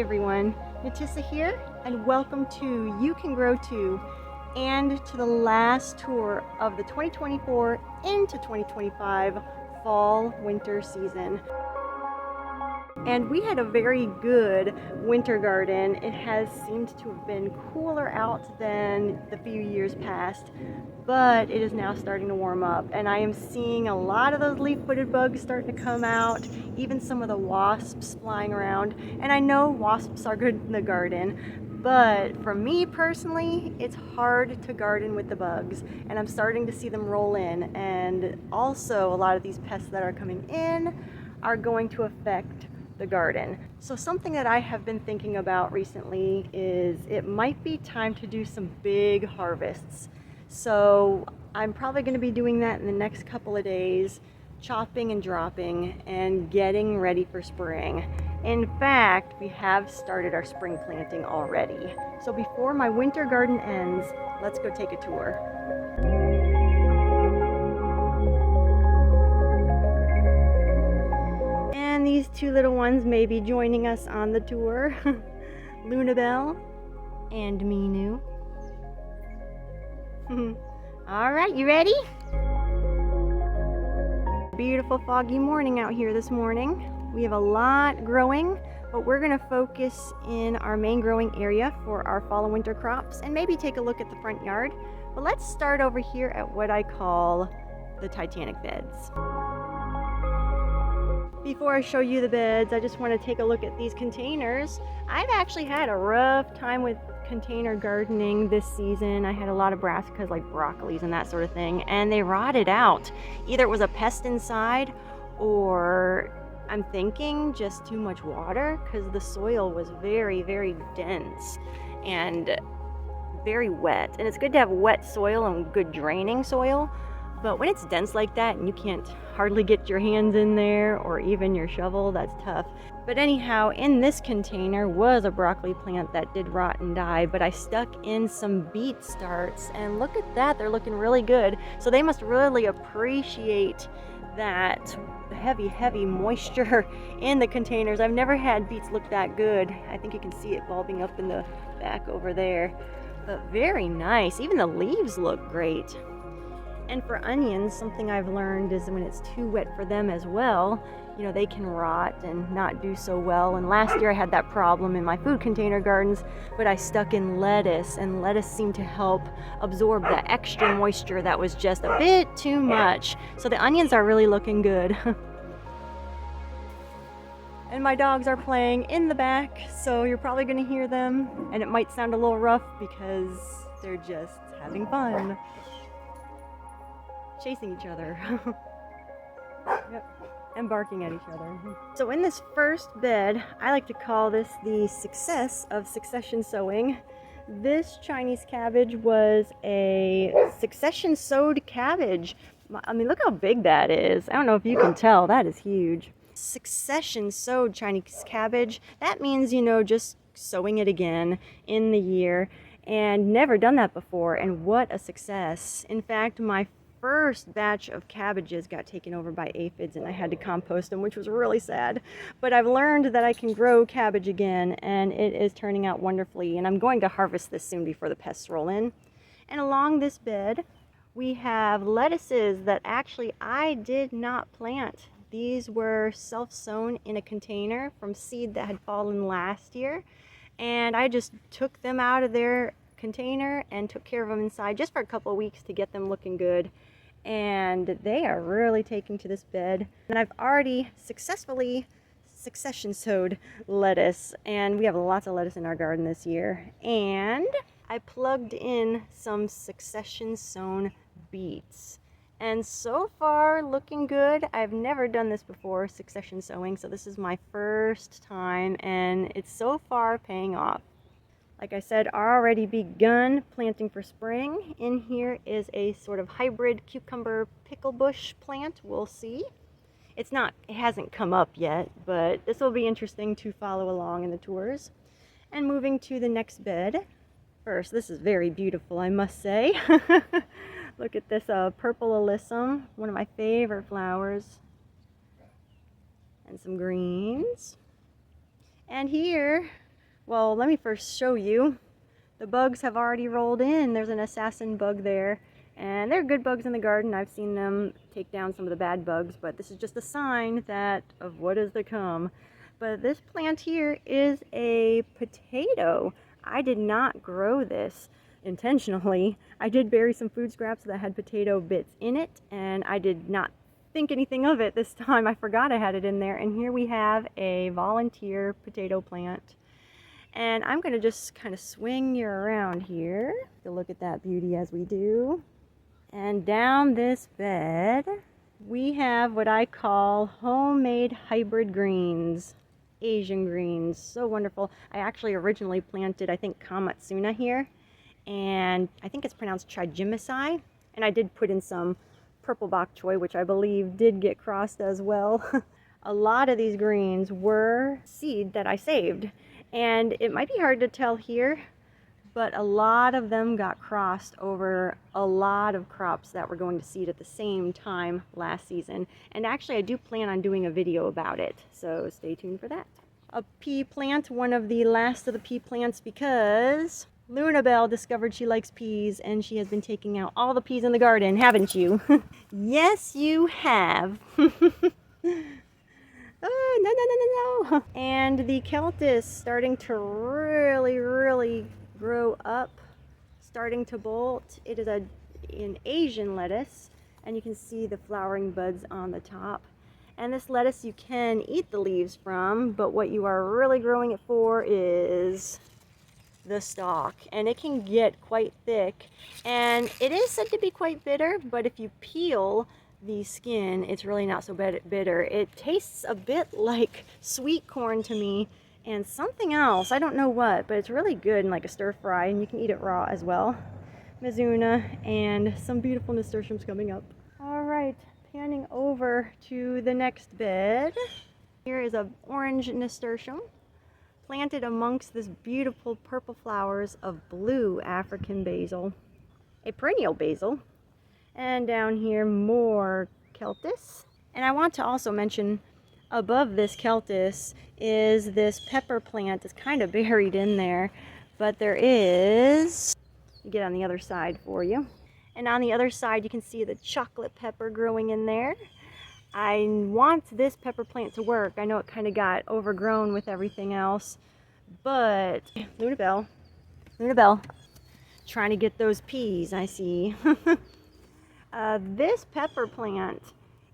everyone, Natissa here, and welcome to You Can Grow Too, and to the last tour of the 2024 into 2025 fall-winter season. And we had a very good winter garden. It has seemed to have been cooler out than the few years past, but it is now starting to warm up, and I am seeing a lot of those leaf-footed bugs starting to come out, even some of the wasps flying around. And I know wasps are good in the garden, but for me personally, it's hard to garden with the bugs, and I'm starting to see them roll in. And also, a lot of these pests that are coming in are going to affect the garden. So something that I have been thinking about recently is it might be time to do some big harvests. So I'm probably going to be doing that in the next couple of days, chopping and dropping and getting ready for spring. In fact, we have started our spring planting already. So before my winter garden ends, let's go take a tour. And these two little ones may be joining us on the tour. Lunabelle and Minu. All right, you ready? Beautiful foggy morning out here this morning. We have a lot growing, but we're gonna focus in our main growing area for our fall and winter crops and maybe take a look at the front yard. But let's start over here at what I call the Titanic beds. Before I show you the beds, I just want to take a look at these containers. I've actually had a rough time with container gardening this season. I had a lot of brassicas like broccolis and that sort of thing, and they rotted out. Either it was a pest inside, or I'm thinking just too much water, because the soil was very, very dense and very wet. And it's good to have wet soil and good draining soil, but when it's dense like that and you can't hardly get your hands in there or even your shovel, that's tough. But anyhow, in this container was a broccoli plant that did rot and die, but I stuck in some beet starts, and look at that, they're looking really good. So they must really appreciate that heavy moisture in the containers. I've never had beets look that good. I think you can see it bulbing up in the back over there, but very nice. Even the leaves look great. And for onions, something I've learned is when it's too wet for them as well, you know, they can rot and not do so well. And last year I had that problem in my food container gardens, but I stuck in lettuce, and lettuce seemed to help absorb the extra moisture that was just a bit too much. So the onions are really looking good. And my dogs are playing in the back, so you're probably going to hear them, and it might sound a little rough because they're just having fun. Chasing each other. Yep. And barking at each other. So in this first bed, I like to call this the success of succession sowing. This Chinese cabbage was a succession sowed cabbage. I mean, look how big that is. I don't know if you can tell, that is huge. Succession sowed Chinese cabbage, that means, you know, just sowing it again in the year, and never done that before, and what a success. In fact, my first batch of cabbages got taken over by aphids, and I had to compost them, which was really sad. But I've learned that I can grow cabbage again, and it is turning out wonderfully, and I'm going to harvest this soon before the pests roll in. And along this bed we have lettuces that actually I did not plant. These were self-sown in a container from seed that had fallen last year, and I just took them out of their container and took care of them inside just for a couple of weeks to get them looking good. And they are really taking to this bed. And I've already successfully succession sowed lettuce, and we have lots of lettuce in our garden this year. And I plugged in some succession sown beets, and so far looking good. I've never done this before, succession sowing, so this is my first time, and it's so far paying off. Like I said, already begun planting for spring. In here is a sort of hybrid cucumber pickle bush plant. We'll see. It hasn't come up yet, but this will be interesting to follow along in the tours. And moving to the next bed. First, this is very beautiful, I must say. Look at this purple alyssum, one of my favorite flowers. And some greens. And here Well, let me first show you. The bugs have already rolled in. There's an assassin bug there. And they're good bugs in the garden. I've seen them take down some of the bad bugs, but this is just a sign of what is to come. But this plant here is a potato. I did not grow this intentionally. I did bury some food scraps that had potato bits in it, and I did not think anything of it this time. I forgot I had it in there. And here we have a volunteer potato plant. And I'm going to just kind of swing you around here to look at that beauty as we do. And down this bed, we have what I call homemade hybrid greens, Asian greens. So wonderful. I actually originally planted, I think, Kamatsuna here, and I think it's pronounced Trigemisai. And I did put in some purple bok choy, which I believe did get crossed as well. A lot of these greens were seed that I saved, and it might be hard to tell here, but a lot of them got crossed over a lot of crops that were going to seed at the same time last season. And actually I do plan on doing a video about it, so stay tuned for that. A pea plant, one of the last of the pea plants, because Lunabelle discovered she likes peas and she has been taking out all the peas in the garden, haven't you? Yes, you have. Oh, no. And the Celtis starting to really grow up, starting to bolt. It is an Asian lettuce, and you can see the flowering buds on the top. And this lettuce you can eat the leaves from, but what you are really growing it for is the stalk, and it can get quite thick, and it is said to be quite bitter, but if you peel the skin, it's really not so bitter. It tastes a bit like sweet corn to me, and something else, I don't know what, but it's really good in like a stir fry, and you can eat it raw as well. Mizuna, and some beautiful nasturtiums coming up. All right, panning over to the next bed. Here is an orange nasturtium planted amongst this beautiful purple flowers of blue African basil, a perennial basil. And down here, more Celtis. And I want to also mention, above this Celtis is this pepper plant. It's kind of buried in there, but there is, get on the other side for you. And on the other side, you can see the chocolate pepper growing in there. I want this pepper plant to work. I know it kind of got overgrown with everything else, but Lunabelle, trying to get those peas, I see. This pepper plant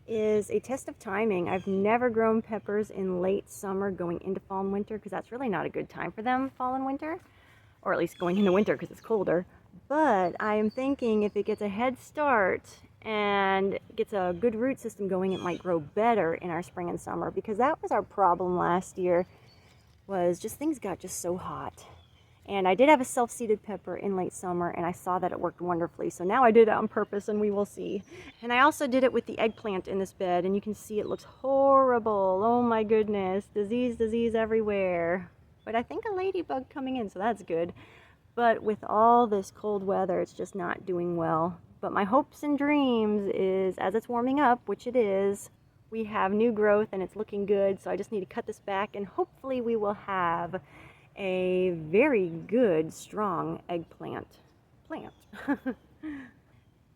is a test of timing. I've never grown peppers in late summer going into fall and winter, because that's really not a good time for them, fall and winter, or at least going into winter because it's colder. But I am thinking if it gets a head start and gets a good root system going, it might grow better in our spring and summer, because that was our problem last year, was just things got just so hot. And I did have a self-seeded pepper in late summer, and I saw that it worked wonderfully. So now I did it on purpose, and we will see. And I also did it with the eggplant in this bed, and you can see it looks horrible. Oh my goodness, disease everywhere. But I think a ladybug coming in, so that's good. But with all this cold weather, it's just not doing well. But my hopes and dreams is, as it's warming up, which it is, we have new growth and it's looking good. So I just need to cut this back, and hopefully we will have a very good, strong eggplant plant.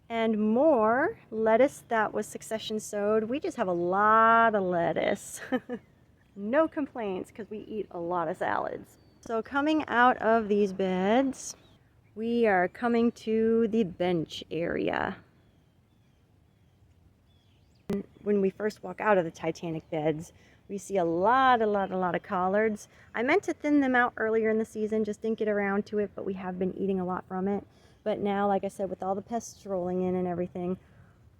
And more lettuce that was succession sowed. We just have a lot of lettuce. No complaints, because we eat a lot of salads. So coming out of these beds, we are coming to the bench area. When we first walk out of the Titanic beds, we see a lot of collards. I meant to thin them out earlier in the season, just didn't get around to it, but we have been eating a lot from it. But now, like I said, with all the pests rolling in and everything,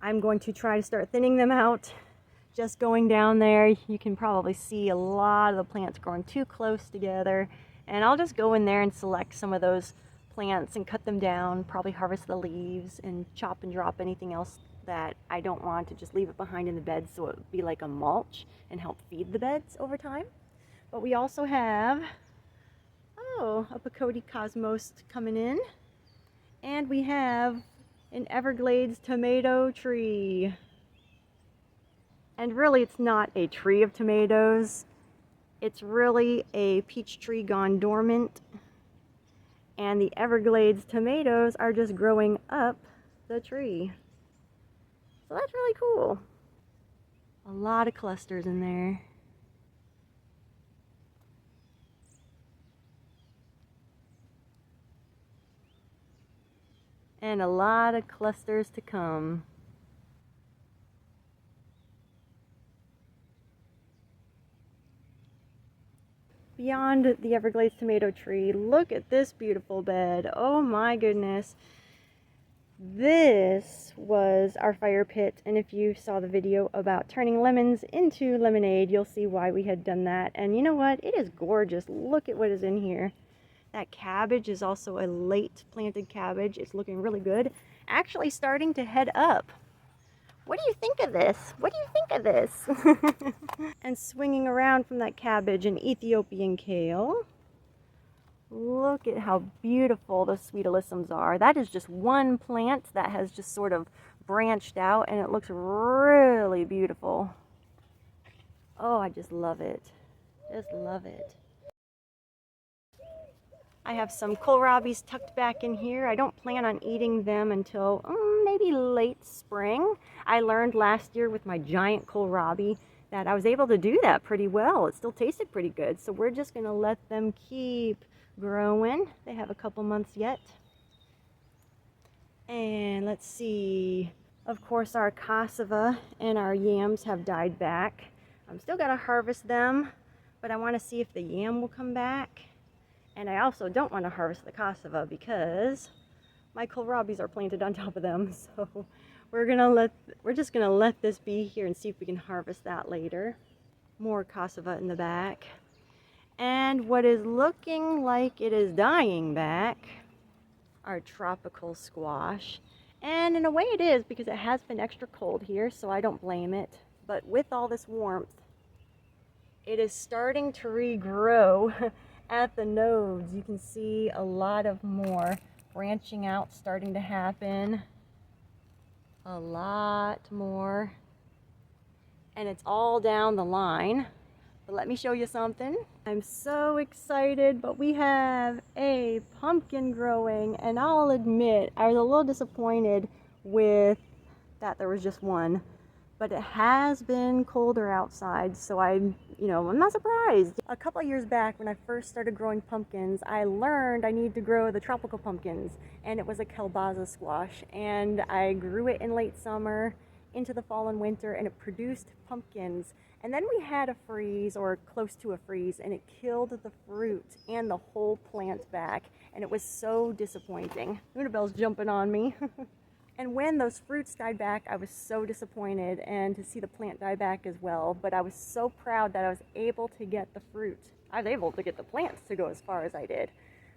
I'm going to try to start thinning them out. Just going down there, you can probably see a lot of the plants growing too close together. And I'll just go in there and select some of those plants and cut them down, probably harvest the leaves and chop and drop anything else that I don't want to just leave it behind in the bed, so it would be like a mulch and help feed the beds over time. But we also have, a Picoti Cosmos coming in. And we have an Everglades tomato tree. And really it's not a tree of tomatoes. It's really a peach tree gone dormant, and the Everglades tomatoes are just growing up the tree. So that's really cool. A lot of clusters in there. And a lot of clusters to come. Beyond the Everglades tomato tree, look at this beautiful bed. Oh my goodness. This was our fire pit, and if you saw the video about turning lemons into lemonade, you'll see why we had done that. And you know what? It is gorgeous. Look at what is in here. That cabbage is also a late planted cabbage. It's looking really good. Actually starting to head up. What do you think of this? What do you think of this? And swinging around from that cabbage, an Ethiopian kale. Look at how beautiful the sweet alyssums are. That is just one plant that has just sort of branched out, and it looks really beautiful. Oh, I just love it. Just love it. I have some kohlrabis tucked back in here. I don't plan on eating them until maybe late spring. I learned last year with my giant kohlrabi that I was able to do that pretty well. It still tasted pretty good. So we're just going to let them keep growing. They have a couple months yet. And let's see. Of course, our cassava and our yams have died back. I'm still got to harvest them, but I want to see if the yam will come back. And I also don't want to harvest the cassava because my kohlrabis are planted on top of them. So we're just gonna let this be here and see if we can harvest that later. More cassava in the back. And what is looking like it is dying back, our tropical squash. And in a way it is, because it has been extra cold here, so I don't blame it. But with all this warmth, it is starting to regrow. At the nodes, you can see a lot of more branching out starting to happen. A lot more. And it's all down the line. But let me show you something. I'm so excited, but we have a pumpkin growing, and I'll admit I was a little disappointed with that there was just one. But it has been colder outside, so I'm not surprised. A couple of years back, when I first started growing pumpkins, I learned I need to grow the tropical pumpkins, and it was a calabaza squash. And I grew it in late summer into the fall and winter, and it produced pumpkins. And then we had a freeze, or close to a freeze, and it killed the fruit and the whole plant back, and it was so disappointing. Unabelle's jumping on me. And when those fruits died back, I was so disappointed, and to see the plant die back as well. But I was so proud that I was able to get the fruit. I was able to get the plants to go as far as I did.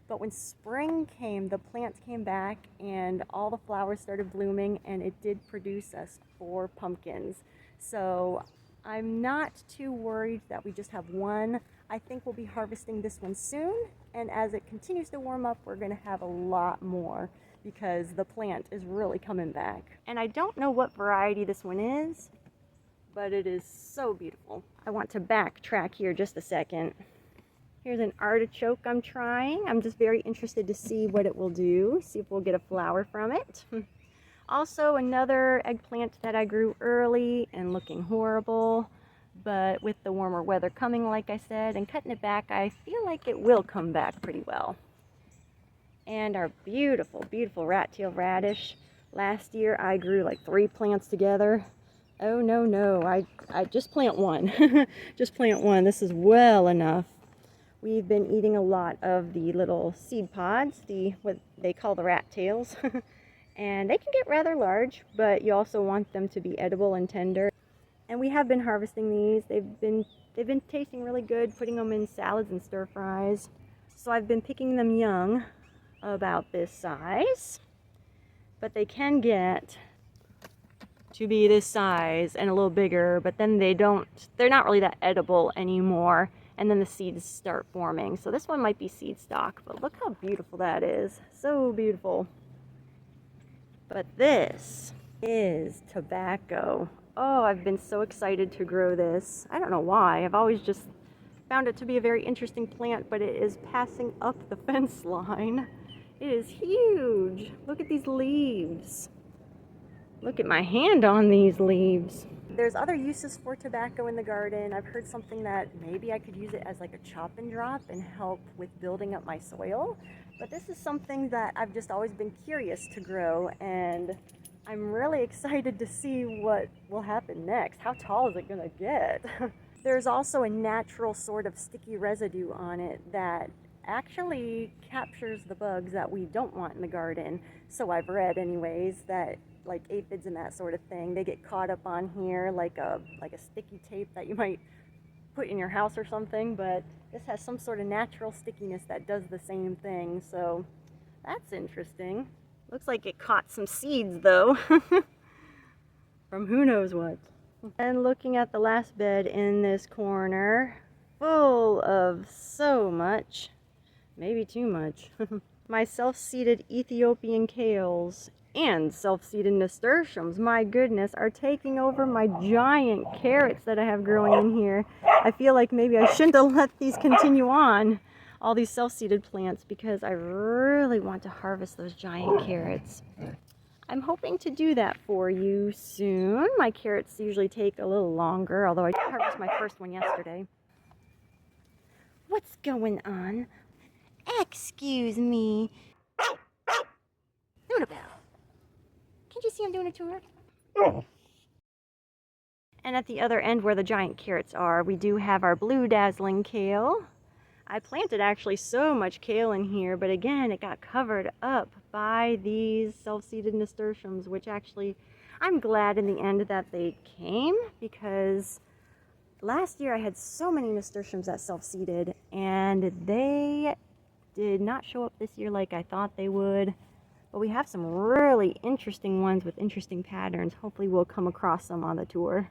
But when spring came, the plants came back, and all the flowers started blooming, and it did produce us 4 pumpkins. So I'm not too worried that we just have one. I think we'll be harvesting this one soon, and as it continues to warm up, we're going to have a lot more, because the plant is really coming back. And I don't know what variety this one is, but it is so beautiful. I want to backtrack here just a second. Here's an artichoke I'm trying. I'm just very interested to see what it will do, see if we'll get a flower from it. Also another eggplant that I grew early and looking horrible, but with the warmer weather coming, like I said, and cutting it back, I feel like it will come back pretty well. And our beautiful, beautiful rat-tailed radish. Last year I grew like 3 plants together. Oh no, I just plant one. Just plant one. This is well enough. We've been eating a lot of the little seed pods, what they call the rat tails. And they can get rather large, but you also want them to be edible and tender. And we have been harvesting these. They've been tasting really good, putting them in salads and stir fries. So I've been picking them young, about this size, but they can get to be this size and a little bigger, but then they're not really that edible anymore, and then the seeds start forming. So this one might be seed stock, but look how beautiful that is. So beautiful. But this is tobacco. Oh, I've been so excited to grow this. I don't know why. I've always just Found it to be a very interesting plant, but it is passing up the fence line. It is huge. Look at these leaves. Look at my hand on these leaves. There's other uses for tobacco in the garden. I've heard something that maybe I could use it as like a chop and drop and help with building up my soil. But this is something that I've just always been curious to grow, and I'm really excited to see what will happen next. How tall is it gonna get? There's also a natural sort of sticky residue on it that actually captures the bugs that we don't want in the garden. So I've read anyways, that like aphids and that sort of thing, they get caught up on here like a sticky tape that you might put in your house or something, but this has some sort of natural stickiness that does the same thing, so that's interesting. Looks like it caught some seeds though, from who knows what. And looking at the last bed in this corner, full of so much, maybe too much. My self-seeded Ethiopian kales and self-seeded nasturtiums, my goodness, are taking over my giant carrots that I have growing in here. I feel like maybe I shouldn't have let these continue on, all these self-seeded plants, because I really want to harvest those giant carrots. I'm hoping to do that for you soon. My carrots usually take a little longer, although I did harvest my first one yesterday. What's going on? Excuse me. Lunabelle. Can't you see I'm doing a tour? Oh. And at the other end where the giant carrots are, we do have our blue dazzling kale. I planted actually so much kale in here, but again, it got covered up by these self-seeded nasturtiums, which actually, I'm glad in the end that they came, because last year I had so many nasturtiums that self-seeded, and they did not show up this year like I thought they would. But we have some really interesting ones with interesting patterns. Hopefully we'll come across them on the tour.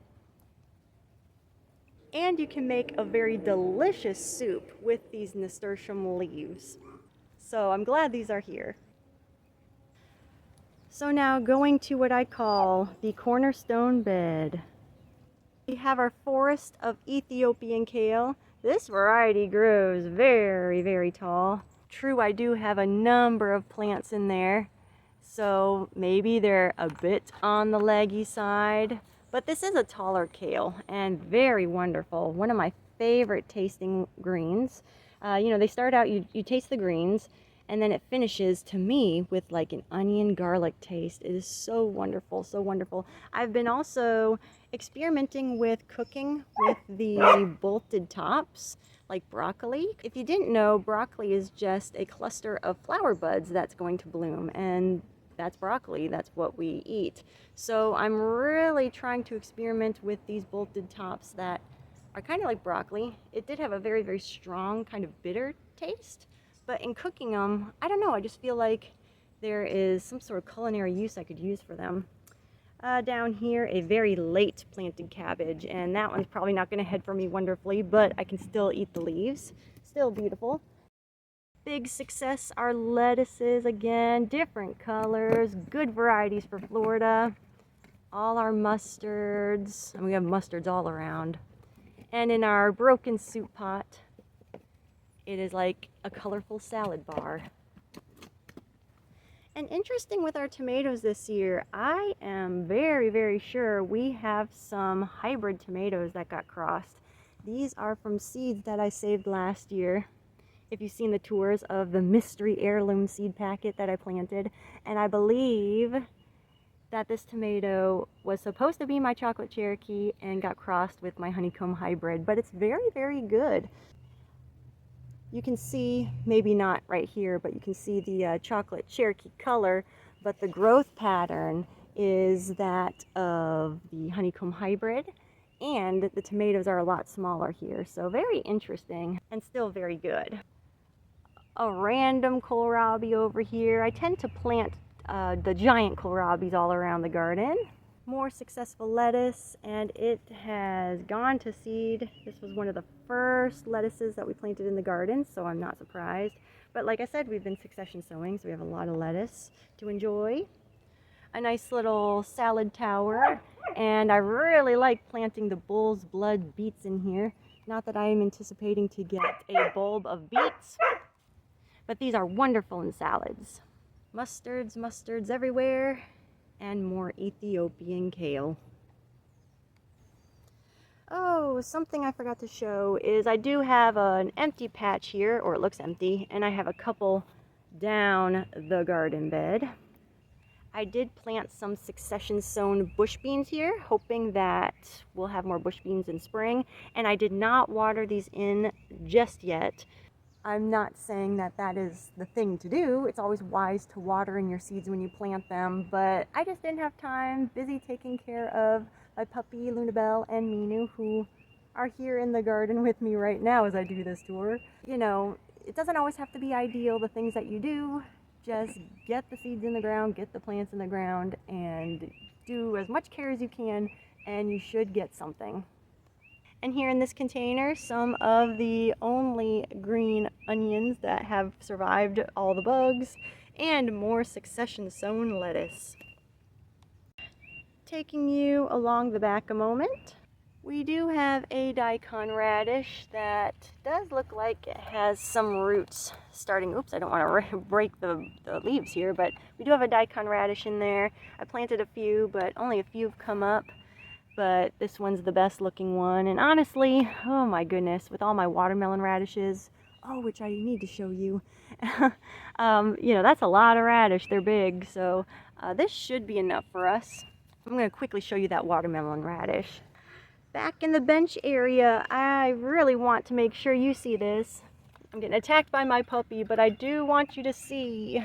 And you can make a very delicious soup with these nasturtium leaves. So I'm glad these are here. So now going to what I call the cornerstone bed. We have our forest of Ethiopian kale. This variety grows very, very tall. True, I do have a number of plants in there, so maybe they're a bit on the leggy side. But this is a taller kale and very wonderful. One of my favorite tasting greens. You know, they start out, you taste the greens, and then it finishes, to me, with like an onion garlic taste. It is so wonderful, so wonderful. I've been also experimenting with cooking with the bolted tops, like broccoli. If you didn't know, broccoli is just a cluster of flower buds that's going to bloom, and that's broccoli, that's what we eat. So I'm really trying to experiment with these bolted tops that are kind of like broccoli. It did have a very, very strong kind of bitter taste, but in cooking them, I don't know, I just feel like there is some sort of culinary use I could use for them. Down here, a very late planted cabbage, and that one's probably not going to head for me wonderfully, but I can still eat the leaves. Still beautiful. Big success are lettuces, again, different colors, good varieties for Florida. All our mustards, and we have mustards all around. And in our broken soup pot, it is like a colorful salad bar. And interesting with our tomatoes this year, I am very, very sure we have some hybrid tomatoes that got crossed. These are from seeds that I saved last year. If you've seen the tours of the mystery heirloom seed packet that I planted. And I believe that this tomato was supposed to be my chocolate Cherokee and got crossed with my honeycomb hybrid, but it's very, very good. You can see, maybe not right here, but you can see the chocolate Cherokee color, but the growth pattern is that of the honeycomb hybrid, and the tomatoes are a lot smaller here, so very interesting and still very good. A random kohlrabi over here. I tend to plant the giant kohlrabis all around the garden. More successful lettuce, and it has gone to seed. This was one of the first lettuces that we planted in the garden, so I'm not surprised. But like I said, we've been succession sowing, so we have a lot of lettuce to enjoy. A nice little salad tower, and I really like planting the bull's blood beets in here. Not that I am anticipating to get a bulb of beets, but these are wonderful in salads. Mustards everywhere, and more Ethiopian kale. Oh, something I forgot to show is I do have an empty patch here, or it looks empty, and I have a couple down the garden bed. I did plant some succession sown bush beans here, hoping that we'll have more bush beans in spring, and I did not water these in just yet. I'm not saying that that is the thing to do. It's always wise to water in your seeds when you plant them, but I just didn't have time, busy taking care of my puppy Lunabelle and Minu, who are here in the garden with me right now as I do this tour. You know, it doesn't always have to be ideal, the things that you do. Just get the seeds in the ground, get the plants in the ground, and do as much care as you can, and you should get something. And here in this container, some of the only green onions that have survived all the bugs, and more succession sown lettuce. Taking you along the back a moment, we do have a daikon radish that does look like it has some roots starting. Oops, I don't want to break the leaves here, but we do have a daikon radish in there. I planted a few, but only a few have come up. But this one's the best looking one. And honestly, oh my goodness, with all my watermelon radishes, oh, which I need to show you, you know, that's a lot of radish. They're big, so this should be enough for us. I'm going to quickly show you that watermelon radish. Back in the bench area, I really want to make sure you see this. I'm getting attacked by my puppy, but I do want you to see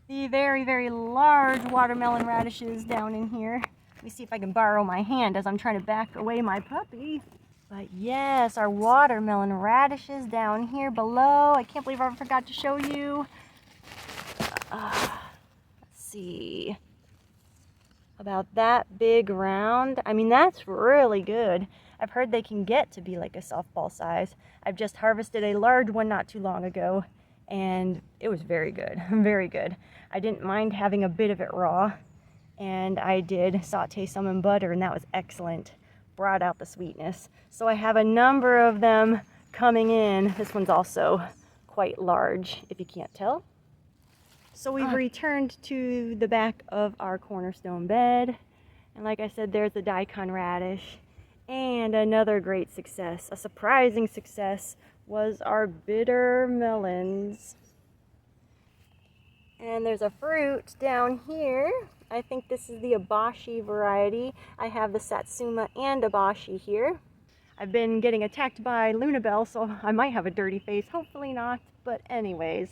the very, very large watermelon radishes down in here. Let me see if I can borrow my hand as I'm trying to back away my puppy. But yes, our watermelon radishes down here below. I can't believe I forgot to show you. Let's see. About that big round. I mean, that's really good. I've heard they can get to be like a softball size. I've just harvested a large one not too long ago, and it was very good, very good. I didn't mind having a bit of it raw, and I did saute some in butter, and that was excellent. Brought out the sweetness. So I have a number of them coming in. This one's also quite large, if you can't tell. So we've returned to the back of our cornerstone bed. And like I said, there's the daikon radish. And another great success, a surprising success, was our bitter melons. And there's a fruit down here. I think this is the abashi variety. I have the satsuma and abashi here. I've been getting attacked by Lunabelle, so I might have a dirty face. Hopefully not. But anyways,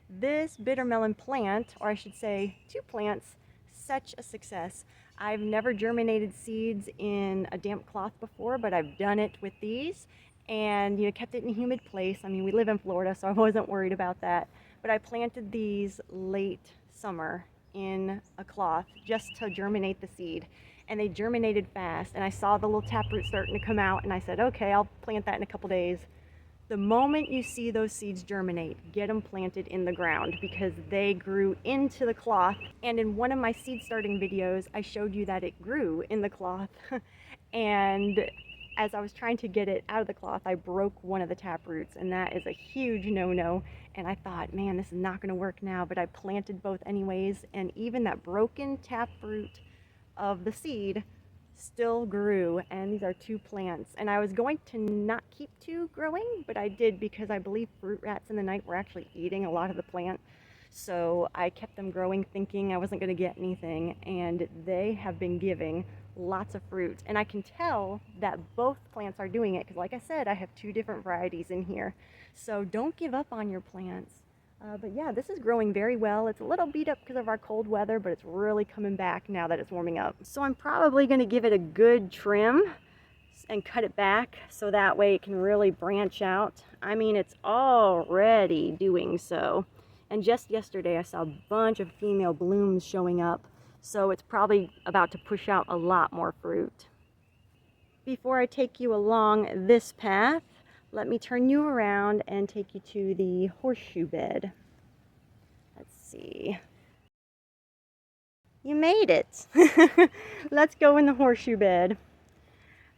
this bitter melon plant, or I should say 2 plants, such a success. I've never germinated seeds in a damp cloth before, but I've done it with these, and kept it in a humid place. I mean, we live in Florida, so I wasn't worried about that. But I planted these late summer in a cloth just to germinate the seed, and they germinated fast, and I saw the little taproot starting to come out, and I said, okay, I'll plant that in a couple days. The moment you see those seeds germinate, get them planted in the ground, because they grew into the cloth. And in one of my seed starting videos, I showed you that it grew in the cloth. And as I was trying to get it out of the cloth, I broke one of the taproots, and that is a huge no-no. And I thought, man, this is not going to work now, but I planted both anyways, and even that broken taproot of the seed still grew, and these are 2 plants. And I was going to not keep 2 growing, but I did, because I believe fruit rats in the night were actually eating a lot of the plant. So I kept them growing, thinking I wasn't going to get anything, and they have been giving lots of fruit. And I can tell that both plants are doing it, because like I said, I have 2 different varieties in here. So don't give up on your plants. But yeah, this is growing very well. It's a little beat up because of our cold weather, but it's really coming back now that it's warming up. So I'm probably going to give it a good trim and cut it back so that way it can really branch out. I mean, it's already doing so. And just yesterday I saw a bunch of female blooms showing up, so it's probably about to push out a lot more fruit. Before I take you along this path, let me turn you around and take you to the horseshoe bed. Let's see. You made it. Let's go in the horseshoe bed.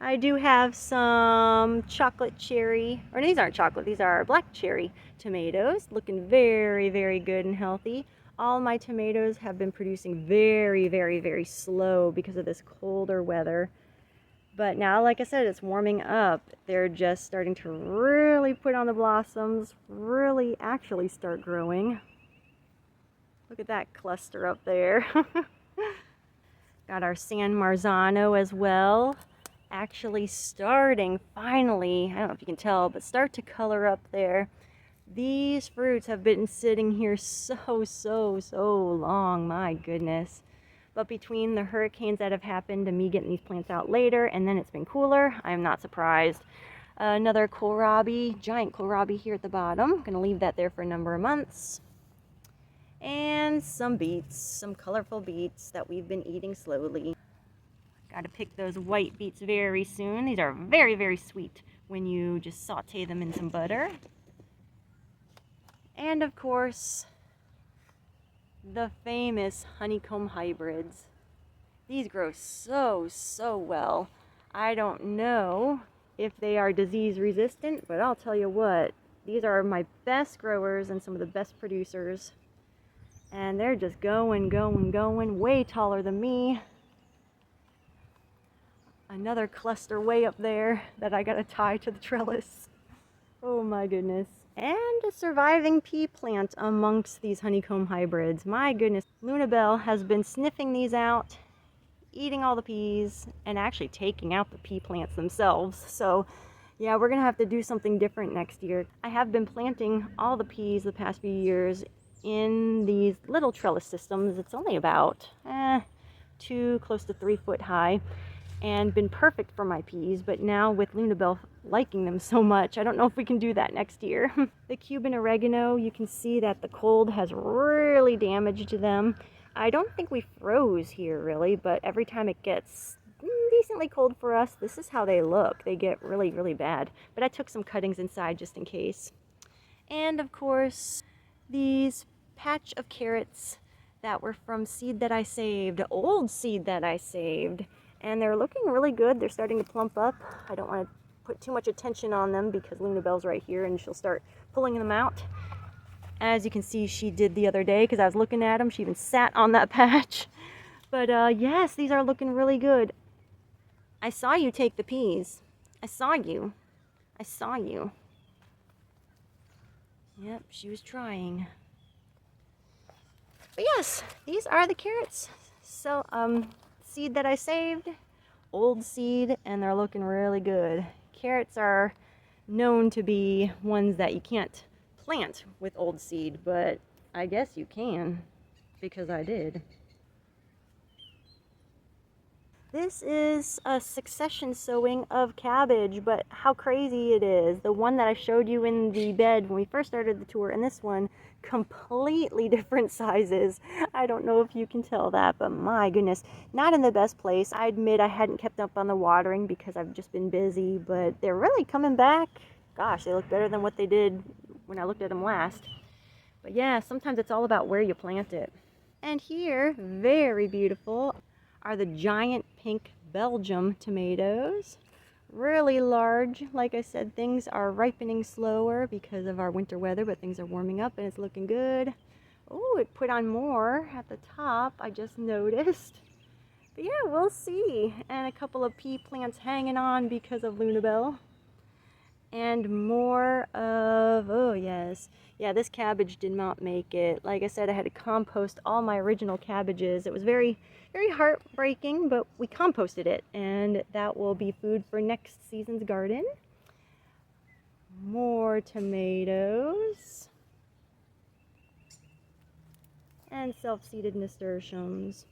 I do have some chocolate cherry, or these aren't chocolate, these are black cherry tomatoes, looking very, very good and healthy. All my tomatoes have been producing very, very, very slow because of this colder weather. But now, like I said, it's warming up. They're just starting to really put on the blossoms, really actually start growing. Look at that cluster up there. Got our San Marzano as well. Actually starting, finally, I don't know if you can tell, but start to color up there. These fruits have been sitting here so long, my goodness. But between the hurricanes that have happened and me getting these plants out later, and then it's been cooler, I'm not surprised. Another kohlrabi, giant kohlrabi here at the bottom. Gonna leave that there for a number of months. And some beets, some colorful beets that we've been eating slowly. Got to pick those white beets very soon. These are very, very sweet when you just saute them in some butter. And of course, the famous honeycomb hybrids. These grow so well. I don't know if they are disease resistant, but I'll tell you what, these are my best growers and some of the best producers. And they're just going, way taller than me. Another cluster way up there that I gotta tie to the trellis. Oh my goodness. And a surviving pea plant amongst these honeycomb hybrids. My goodness. Lunabelle has been sniffing these out, eating all the peas, and actually taking out the pea plants themselves. So yeah, we're gonna have to do something different next year. I have been planting all the peas the past few years in these little trellis systems. It's only about close to 3 foot high, and been perfect for my peas. But now with Lunabelle liking them so much, I don't know if we can do that next year. The Cuban oregano, you can see that the cold has really damaged them. I don't think we froze here really, but every time it gets decently cold for us, this is how they look. They get really bad. But I took some cuttings inside just in case. And of course, these patch of carrots that were from seed that I saved, old seed that I saved. And they're looking really good. They're starting to plump up. I don't want to put too much attention on them because Lunabelle's right here and she'll start pulling them out. As you can see, she did the other day because I was looking at them. She even sat on that patch. But yes, these are looking really good. I saw you take the peas. I saw you. I saw you. Yep, she was trying. But yes, these are the carrots. So, seed that I saved, old seed, and they're looking really good. Carrots are known to be ones that you can't plant with old seed, but I guess you can because I did. This is a succession sowing of cabbage, but how crazy it is. The one that I showed you in the bed when we first started the tour, and this one, completely different sizes. I don't know if you can tell that, but my goodness, not in the best place. I admit I hadn't kept up on the watering because I've just been busy, but they're really coming back. Gosh, they look better than what they did when I looked at them last. But yeah, sometimes it's all about where you plant it. And here, very beautiful, are the giant pink Belgium tomatoes. Really large. Like I said, things are ripening slower because of our winter weather, but things are warming up and it's looking good. Oh, it put on more at the top, I just noticed. But yeah, we'll see. And a couple of pea plants hanging on because of Lunabelle. And more of, oh yes, yeah, this cabbage did not make it. Like I said, I had to compost all my original cabbages. It was very heartbreaking, but we composted it, and that will be food for next season's garden. More tomatoes. And self-seeded nasturtiums.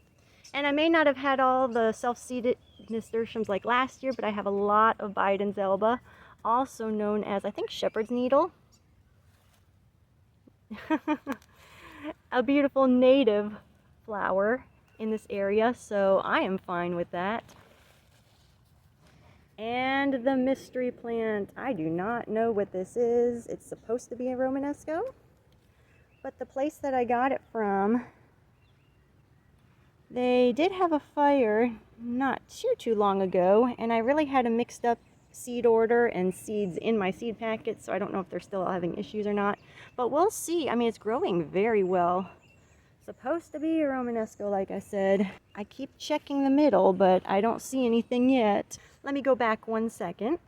And I may not have had all the self-seeded nasturtiums like last year, but I have a lot of Biden's Elba, also known as, I think, shepherd's needle. A beautiful native flower in this area, so I am fine with that. And the mystery plant, I do not know what this is. It's supposed to be a Romanesco, but the place that I got it from They did have a fire not too long ago, and I really had a mixed up seed order and seeds in my seed packet, so I don't know if they're still having issues or not, but we'll see. I mean, it's growing very well. Supposed to be a Romanesco, like I said. I keep checking the middle, but I don't see anything yet. Let me go back 1 second.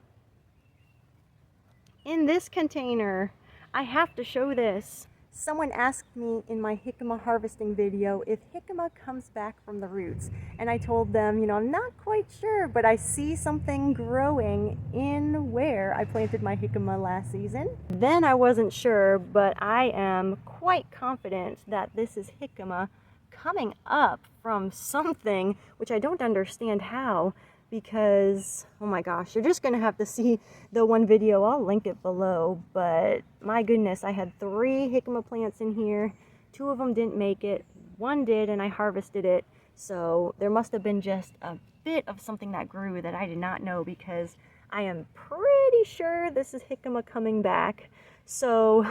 In this container, I have to show this. Someone asked me in my jicama harvesting video if jicama comes back from the roots, and I told them, you know, I'm not quite sure, but I see something growing in where I planted my jicama last season. Then I wasn't sure, but I am quite confident that this is jicama coming up from something, which I don't understand how, because, oh my gosh, you're just gonna have to see the one video. I'll link it below, but my goodness, I had 3 jicama plants in here. 2 of them didn't make it, 1 did, and I harvested it. So there must have been just a bit of something that grew that I did not know, because I am pretty sure this is jicama coming back. So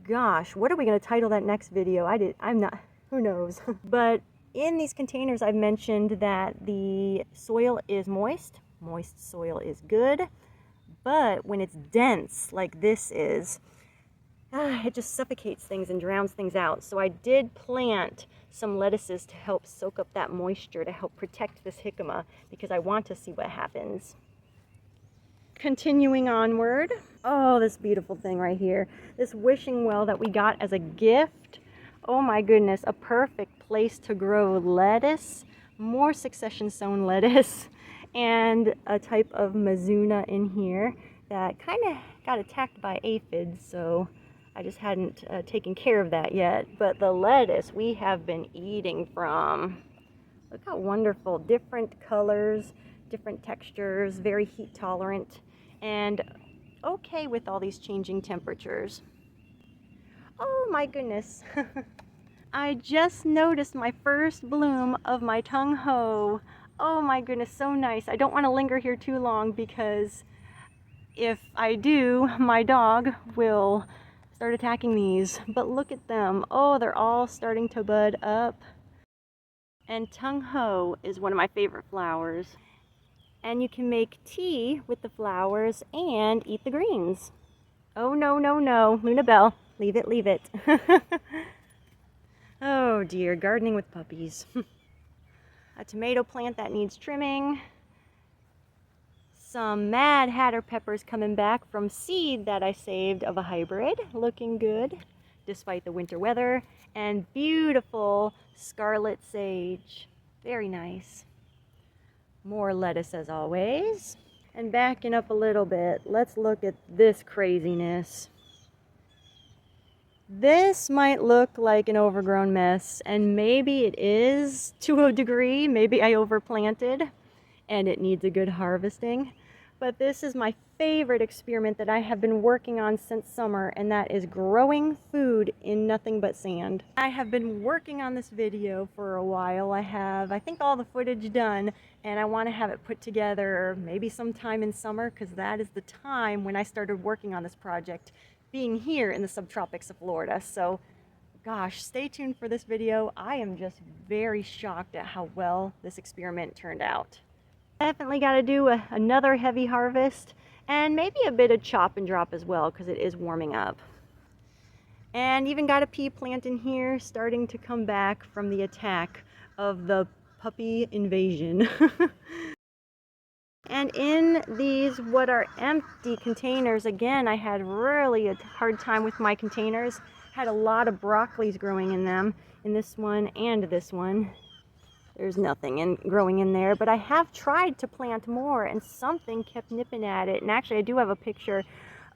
gosh, what are we gonna title that next video? I'm not, who knows. But in these containers, I've mentioned that the soil is moist. Moist soil is good, but when it's dense like this is, it just suffocates things and drowns things out. So I did plant some lettuces to help soak up that moisture, to help protect this jicama, because I want to see what happens. Continuing onward. Oh, this beautiful thing right here. This wishing well that we got as a gift. Oh my goodness, a perfect place to grow lettuce, more succession sown lettuce, and a type of Mizuna in here that kind of got attacked by aphids, so I just hadn't taken care of that yet. But the lettuce we have been eating from. Look how wonderful, different colors, different textures, very heat tolerant, and okay with all these changing temperatures. Oh my goodness. I just noticed my first bloom of my tung ho. Oh my goodness, so nice. I don't want to linger here too long, because if I do, my dog will start attacking these. But look at them. Oh, they're all starting to bud up. And tung ho is one of my favorite flowers. And you can make tea with the flowers and eat the greens. Oh no, no, no, Luna Bell. Leave it, leave it. Oh dear, gardening with puppies. A tomato plant that needs trimming. Some Mad Hatter peppers coming back from seed that I saved of a hybrid. Looking good, despite the winter weather. And beautiful scarlet sage. Very nice. More lettuce as always. And backing up a little bit, let's look at this craziness. This might look like an overgrown mess, and maybe it is to a degree. Maybe I overplanted and it needs a good harvesting. But this is my favorite experiment that I have been working on since summer, and that is growing food in nothing but sand. I have been working on this video for a while. I have, I think, all the footage done, and I want to have it put together maybe sometime in summer, because that is the time when I started working on this project, being here in the subtropics of Florida. So gosh, stay tuned for this video. I am just very shocked at how well this experiment turned out. Definitely got to do another heavy harvest, and maybe a bit of chop and drop as well, because it is warming up. And even got a pea plant in here starting to come back from the attack of the puppy invasion. And in these, what are empty containers, again, I had really a hard time with my containers. Had a lot of broccolis growing in them, in this one and this one. There's nothing growing in there, but I have tried to plant more, and something kept nipping at it. And actually, I do have a picture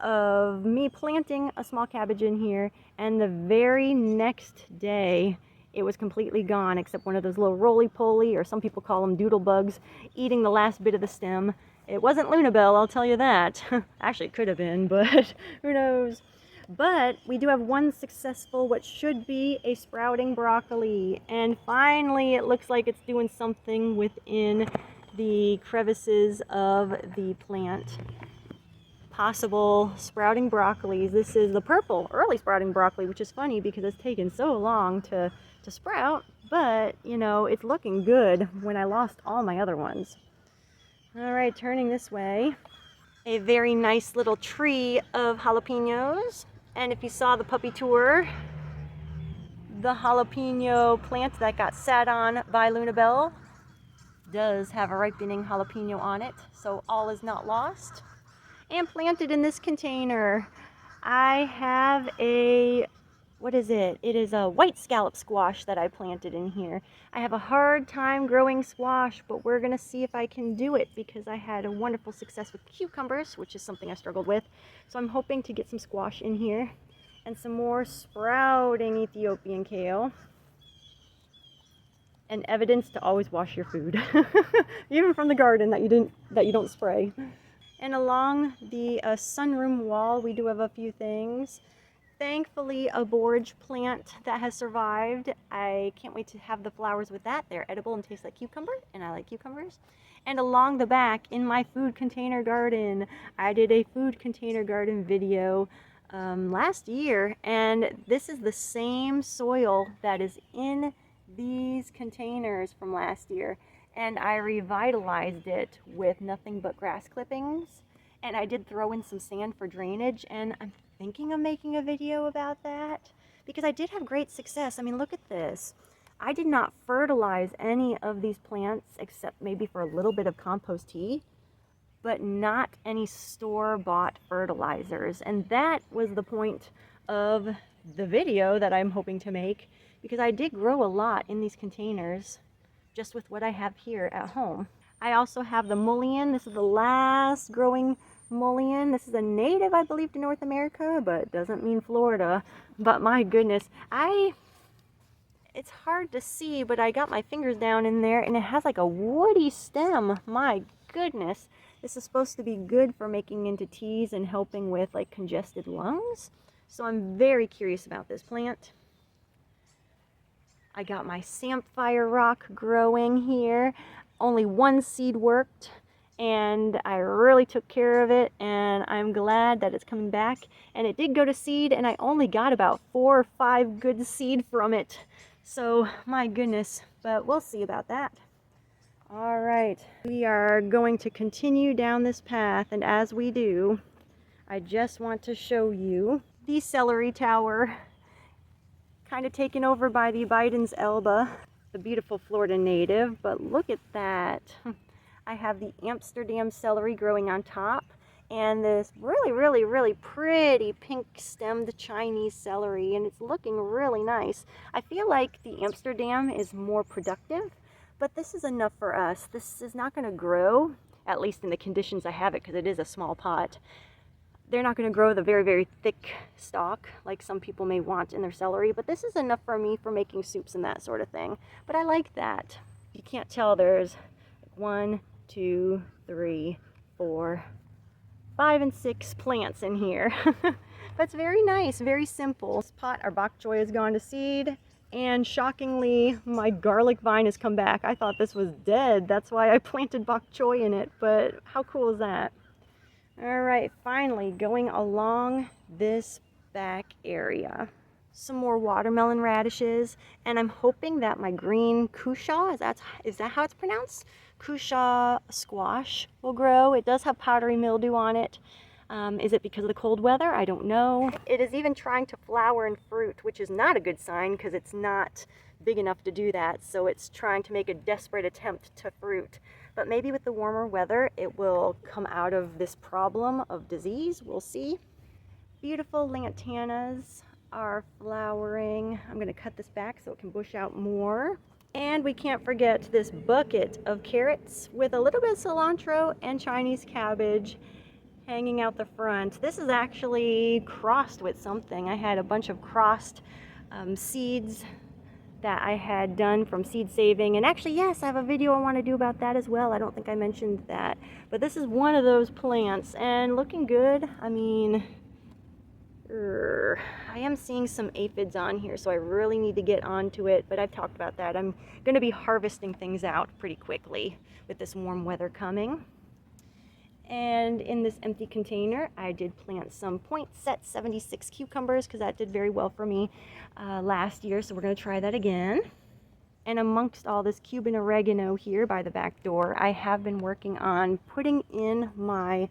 of me planting a small cabbage in here, and the very next day, it was completely gone, except one of those little roly-poly, or some people call them doodle bugs, eating the last bit of the stem. It wasn't Luna Bell, I'll tell you that. Actually, it could have been, but who knows. But we do have one successful, what should be a sprouting broccoli. And finally, it looks like it's doing something within the crevices of the plant. possible sprouting broccolis. This is the purple early sprouting broccoli, which is funny because it's taken so long to sprout, but you know, it's looking good when I lost all my other ones. All right, turning this way, a very nice little tree of jalapenos. And if you saw the puppy tour, the jalapeno plant that got sat on by Lunabelle does have a ripening jalapeno on it, so all is not lost. And planted in this container, I have a, what is it? It is a white scallop squash that I planted in here. I have a hard time growing squash, but we're gonna see if I can do it because I had a wonderful success with cucumbers, which is something I struggled with. So I'm hoping to get some squash in here and some more sprouting Ethiopian kale. And evidence to always wash your food, even from the garden that you don't spray. And along the sunroom wall, we do have a few things. Thankfully, a borage plant that has survived. I can't wait to have the flowers with that. They're edible and taste like cucumber, and I like cucumbers. And along the back, in my food container garden, I did a food container garden video last year, and this is the same soil that is in these containers from last year, and I revitalized it with nothing but grass clippings, and I did throw in some sand for drainage, and I'm thinking of making a video about that because I did have great success. I mean, look at this. I did not fertilize any of these plants except maybe for a little bit of compost tea, but not any store-bought fertilizers, and that was the point of the video that I'm hoping to make, because I did grow a lot in these containers just with what I have here at home. I also have the mullein. This is the last growing mullein. This is a native, I believe, to North America, but doesn't mean Florida. But my goodness, it's hard to see, but I got my fingers down in there and it has like a woody stem. My goodness. This is supposed to be good for making into teas and helping with like congested lungs. So I'm very curious about this plant. I got my samphire rock growing here. Only one seed worked and I really took care of it, and I'm glad that it's coming back. And it did go to seed and I only got about 4 or 5 good seed from it. So my goodness, but we'll see about that. All right, we are going to continue down this path, and as we do, I just want to show you the celery tower, kind of taken over by the Biden's Elba, the beautiful Florida native, but look at that. I have the Amsterdam celery growing on top, and this really pretty pink-stemmed Chinese celery, and it's looking really nice. I feel like the Amsterdam is more productive, but this is enough for us. This is not going to grow, at least in the conditions I have it, because it is a small pot. They're not going to grow the very thick stalk like some people may want in their celery, but this is enough for me for making soups and that sort of thing. But I like that. You can't tell, there's 1, 2, 3, 4, 5, and 6 plants in here. But it's very nice, very simple. This pot, our bok choy, has gone to seed. And shockingly, my garlic vine has come back. I thought this was dead. That's why I planted bok choy in it. But how cool is that? All right, finally going along this back area. Some more watermelon radishes. And I'm hoping that my green cushaw, is that how it's pronounced? Cushaw squash will grow. It does have powdery mildew on it. Is it because of the cold weather? I don't know. It is even trying to flower and fruit, which is not a good sign because it's not big enough to do that. So it's trying to make a desperate attempt to fruit. But maybe with the warmer weather, it will come out of this problem of disease. We'll see. Beautiful lantanas are flowering. I'm going to cut this back so it can bush out more. And we can't forget this bucket of carrots with a little bit of cilantro and Chinese cabbage hanging out the front. This is actually crossed with something. I had a bunch of crossed seeds that I had done from seed saving. And actually, yes, I have a video I want to do about that as well. I don't think I mentioned that. But this is one of those plants and looking good. I mean, I am seeing some aphids on here, so I really need to get onto it. But I've talked about that. I'm going to be harvesting things out pretty quickly with this warm weather coming. And in this empty container, I did plant some Poinsettia 76 cucumbers because that did very well for me last year. So we're going to try that again. And amongst all this Cuban oregano here by the back door, I have been working on putting in my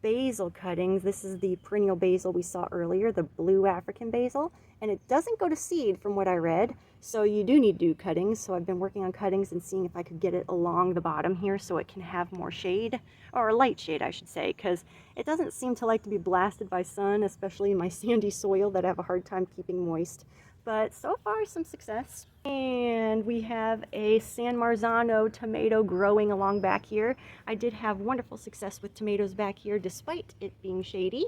basil cuttings. This is the perennial basil we saw earlier, the blue African basil, and it doesn't go to seed from what I read, so you do need to do cuttings. So I've been working on cuttings and seeing if I could get it along the bottom here so it can have more shade, or light shade I should say, because it doesn't seem to like to be blasted by sun, especially in my sandy soil that I have a hard time keeping moist. But so far, some success. And we have a San Marzano tomato growing along back here. I did have wonderful success with tomatoes back here despite it being shady.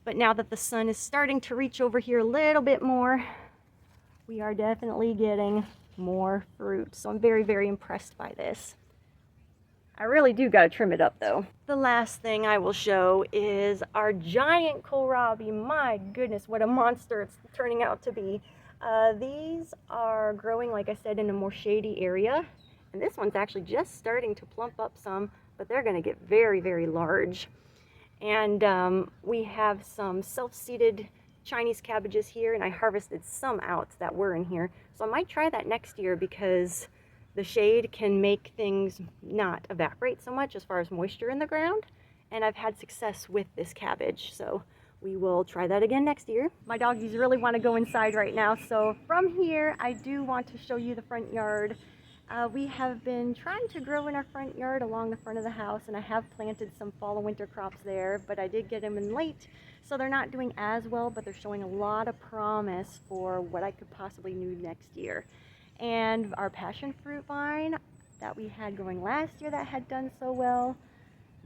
But now that the sun is starting to reach over here a little bit more, we are definitely getting more fruit. So I'm very, very impressed by this. I really do got to trim it up though. The last thing I will show is our giant kohlrabi. My goodness, what a monster it's turning out to be. These are growing, like I said, in a more shady area. And this one's actually just starting to plump up some, but they're going to get very, very large. And we have some self-seeded Chinese cabbages here, and I harvested some out that were in here. So I might try that next year because the shade can make things not evaporate so much as far as moisture in the ground. And I've had success with this cabbage, so we will try that again next year. My doggies really want to go inside right now, so from here I do want to show you the front yard. We have been trying to grow in our front yard along the front of the house, and I have planted some fall and winter crops there, but I did get them in late, so they're not doing as well, but they're showing a lot of promise for what I could possibly do next year. And our passion fruit vine that we had going last year that had done so well,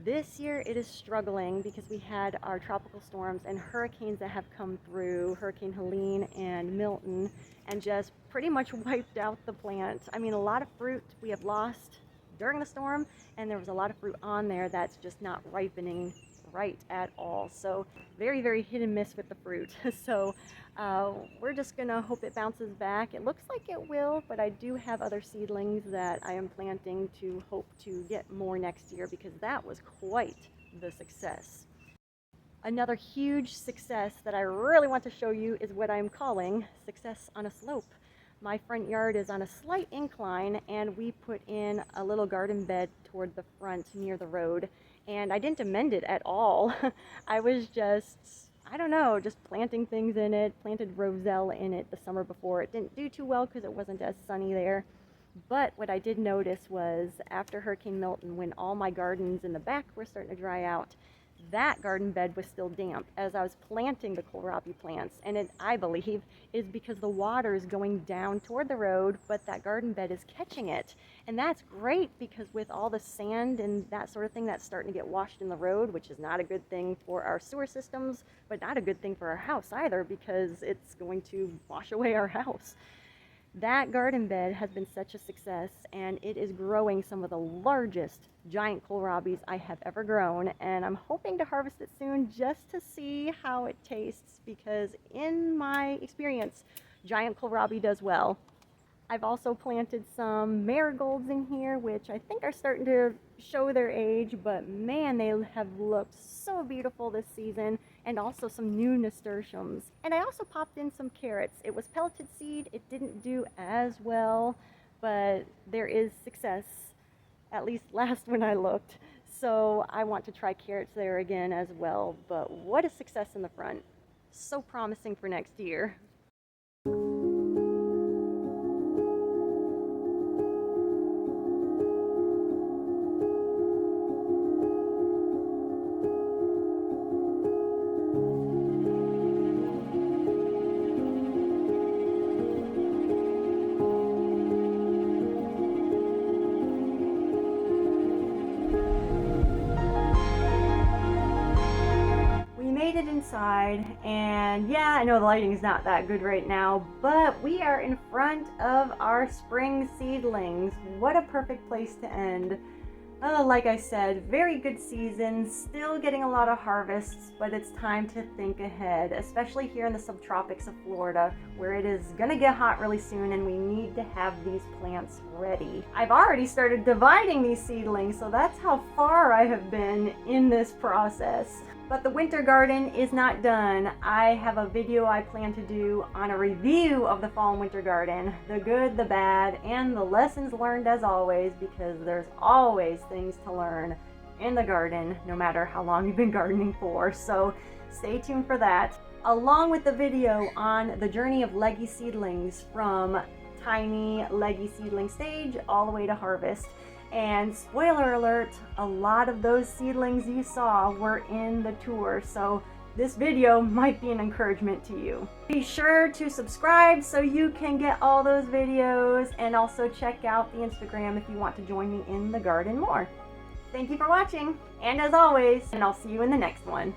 this year it is struggling because we had our tropical storms and hurricanes that have come through, Hurricane Helene and Milton, and just pretty much wiped out the plant. I mean, a lot of fruit we have lost during the storm, and there was a lot of fruit on there that's just not ripening right at all. So very, very hit and miss with the fruit. So we're just gonna hope it bounces back. It looks like it will, but I do have other seedlings that I am planting to hope to get more next year because that was quite the success. Another huge success that I really want to show you is what I'm calling success on a slope. My front yard is on a slight incline, and we put in a little garden bed toward the front near the road, and I didn't amend it at all. I was just, I don't know, just planting things in it, planted roselle in it the summer before. It didn't do too well because it wasn't as sunny there. But what I did notice was after Hurricane Milton, when all my gardens in the back were starting to dry out, that garden bed was still damp as I was planting the kohlrabi plants, and it, I believe, is because the water is going down toward the road, but that garden bed is catching it. And that's great because with all the sand and that sort of thing that's starting to get washed in the road, which is not a good thing for our sewer systems, but not a good thing for our house either because it's going to wash away our house. That garden bed has been such a success, and it is growing some of the largest giant kohlrabis I have ever grown, and I'm hoping to harvest it soon just to see how it tastes because in my experience, giant kohlrabi does well. I've also planted some marigolds in here, which I think are starting to show their age, but man, they have looked so beautiful this season, and also some new nasturtiums. And I also popped in some carrots. It was pelleted seed. It didn't do as well, but there is success, at least last when I looked. So I want to try carrots there again as well, but what a success in the front. So promising for next year. Inside, and yeah, I know the lighting is not that good right now, but we are in front of our spring seedlings. What a perfect place to end. Like I said, very good season, still getting a lot of harvests, but it's time to think ahead, especially here in the subtropics of Florida, where it is gonna get hot really soon and we need to have these plants ready. I've already started dividing these seedlings, so that's how far I have been in this process. But the winter garden is not done. I have a video I plan to do on a review of the fall and winter garden, the good, the bad, and the lessons learned as always, because there's always things to learn in the garden, no matter how long you've been gardening for. So stay tuned for that, along with the video on the journey of leggy seedlings from tiny leggy seedling stage all the way to harvest. And spoiler alert, a lot of those seedlings you saw were in the tour, so this video might be an encouragement to you. Be sure to subscribe so you can get all those videos, and also check out the Instagram if you want to join me in the garden more. Thank you for watching, and as always, and I'll see you in the next one.